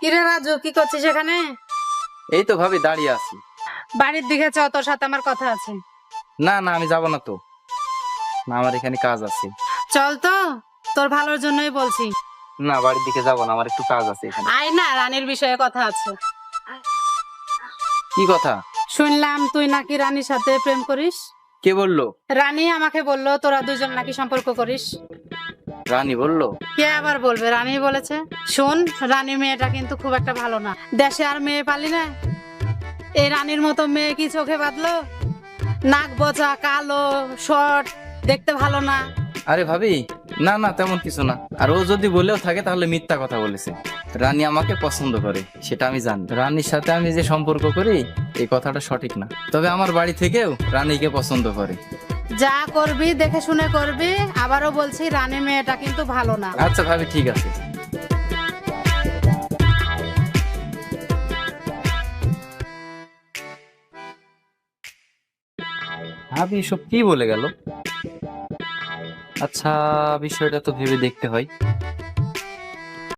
কিরে রাজু, কি করছিস এখানে? এই তো ভাবি দাঁড়িয়ে আছি। বাড়ির দিকে চ, তোর সাথে আমার কথা আছে। না না, আমি যাব না তো। না, আমার এখানে কাজ আছে। চল তো, তোর ভালোর জন্যই বলছি। না, বাড়ির দিকে যাব না, আমার একটু কাজ আছে এখানে। আয় না, রানীর বিষয়ে কথা আছে। কি কথা? শুনলাম তুই নাকি রানীর সাথে প্রেম করিস। কে বললো? রানী আমাকে বললো তোরা দুজন নাকি সম্পর্ক করিস। রানী বললো? কে আবার বলবে, রানী বলেছে। শোন, রানী মেয়েটা কিন্তু খুব একটা ভালো না। দেশে আর মেয়ে পালি না, এই রানীর মতো মেয়ে কি চোখে বাঁধলো? নাক বোঝা, কালো, শর্ট, দেখতে ভালো না। আরে ভাবি, না না, তেমন কিছু না। আর ও যদি বলেও থাকে তাহলে মিথ্যা কথা বলেছে। রানী আমাকে পছন্দ করে, সেটা আমি জানি। রানীর সাথে আমি যে সম্পর্ক করি, এই কথাটা সঠিক না। তবে আমার বাড়ি থেকেও রানীকে পছন্দ করে। যা করবি দেখে শুনে করবি। আবারও বলছি, রানী মেয়েটা কিন্তু ভালো না। আচ্ছা ভাবি, ঠিক আছে। ভাবি সব কি বলে গেল? আচ্ছা, বিষয়টা তো ভেবে দেখতে হয়।